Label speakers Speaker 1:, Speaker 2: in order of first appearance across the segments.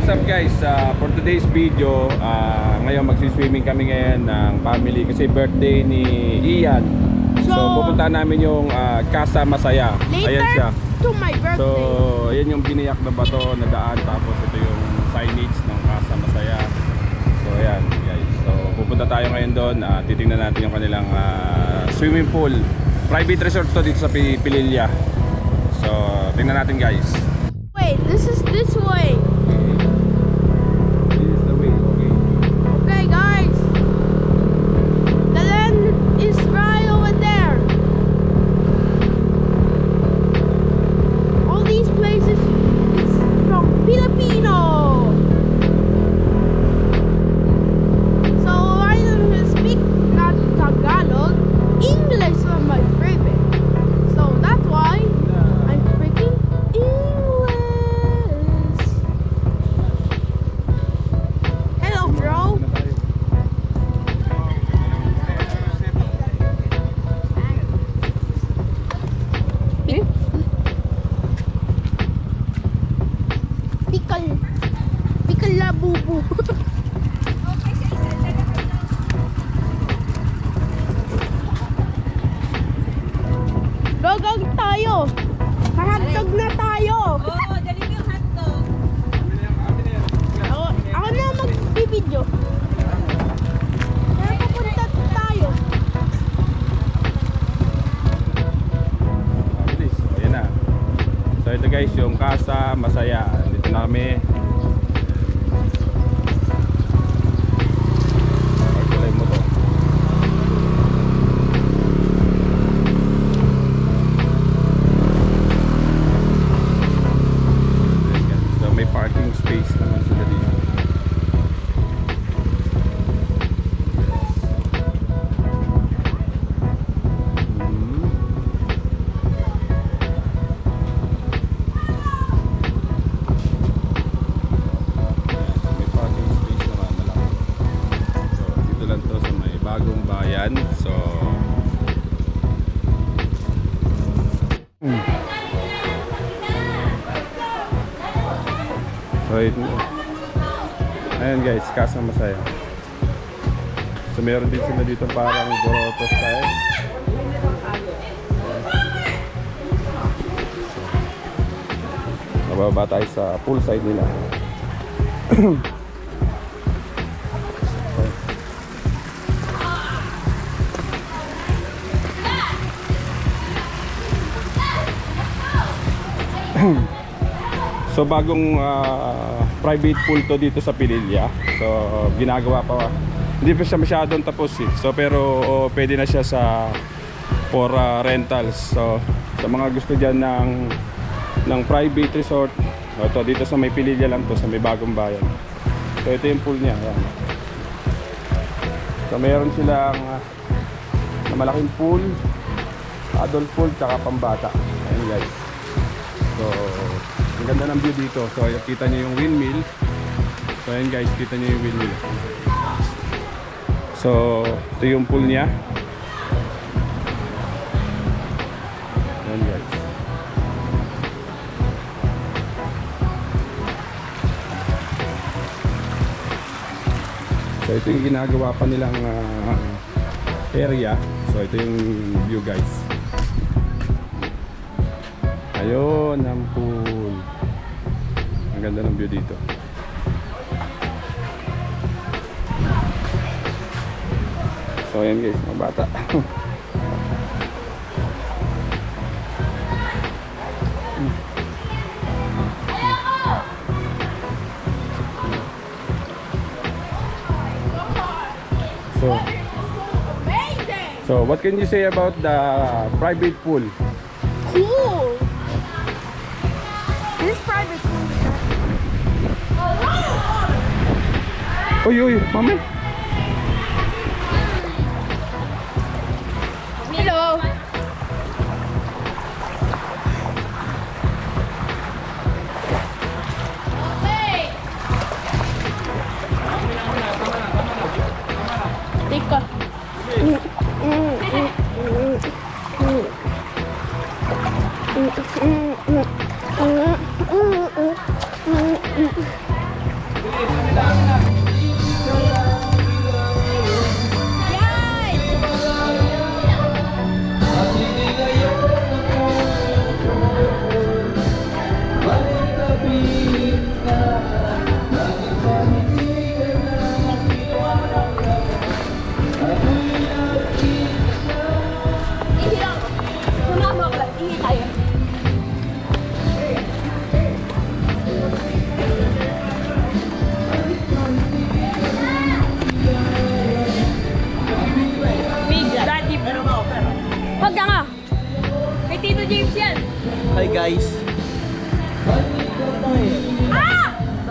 Speaker 1: what's up guys? For today's video, ngayon magsiswimming kami ngayon ng family kasi birthday ni Ian. So pupunta namin yung Casa Masaya. Ayan siya.
Speaker 2: To my birthday.
Speaker 1: So ayan yung biniyak na bato na daan, tapos ito yung signage ng Casa Masaya. So ayan guys, so pupunta tayo ngayon doon. Titingnan natin yung kanilang swimming pool. Private resort to dito sa Pililla. So tingnan natin guys.
Speaker 2: Wait, this is this way.
Speaker 1: This is the way, okay.
Speaker 2: Okay, guys. The land is right over there. All these places is from Filipino. So I don't speak not Tagalog. English is my favorite. So that's why I'm speaking English. Hello, bro. Pikal la bubu. Gagawin tayo. Hahagdog na tayo.
Speaker 3: Oo, dali yung hotdog.
Speaker 2: Ako na magbibideo. Kaya papunta tayo.
Speaker 1: Ayan na. So ito guys yung Casa Masaya. Dito na kami. Kulay mo to. So may parking space naman sila dito. May parking space naman malaki. So dito lang to sa may Bagong Bayan. So ito. Ayan guys, Casa Masaya. So meron din sila dito parang Boroto style. Mababa tayo sa pool side nila. So bagong private pool to dito sa Pililla. So ginagawa pa. Hindi pa siya masyadong tapos eh. So pero pwede na siya for rentals. So sa mga gusto diyan ng private resort, ito dito sa may Pililla lang to, sa may Bagong Bayan. So ito yung pool niya. Ayan. So mayroon silang na malaking pool, adult pool, tsaka pambata. Ayan guys. So ang ganda ng view dito. So kita niyo yung windmill. So ayan guys, kita niyo yung windmill. So ito yung pool niya. Ayan guys. So ito yung ginagawa pa nilang area. So ito yung view guys. Ayun ang pool. Ang ganda ng view dito. So ayan guys, mga bata. So what can you say about the private pool?
Speaker 2: Cool. This is private.
Speaker 1: Uy, uy, mami.
Speaker 2: Hello. Teka.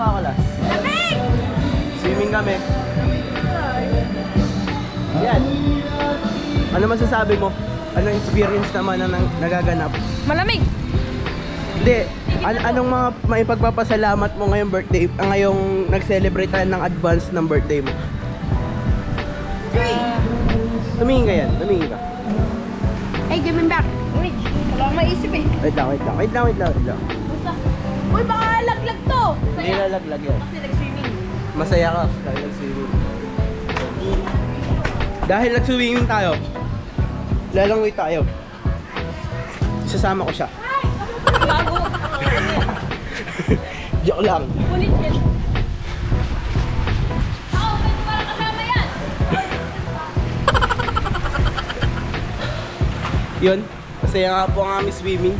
Speaker 4: mga kalas?
Speaker 2: Lamig!
Speaker 4: Swimming kami. Yan. Ano masasabi mo? Anong experience naman na nagaganap?
Speaker 2: Malamig!
Speaker 4: Hindi. Anong mga maipagpapasalamat mo ngayong birthday? Ngayong nag-celebrate tayo ng advance ng birthday mo? Tumingin ka yan. Tumingin ka.
Speaker 2: Hey, give me back. Wait, wala akong maisip eh.
Speaker 4: Wait lang.
Speaker 2: Uy, baka laglag to!
Speaker 4: Hindi lalaglag yan.
Speaker 2: Kasi nag-swimming.
Speaker 4: Masaya ka dahil nag-swimming. Dahil nag-swimming tayo, lalangoy tayo. Isasama ko siya.
Speaker 3: Bago.
Speaker 4: Joke lang.
Speaker 3: Kulit yan. Ako, pwede para kasama yan.
Speaker 4: Yun, masaya nga po ang aming swimming.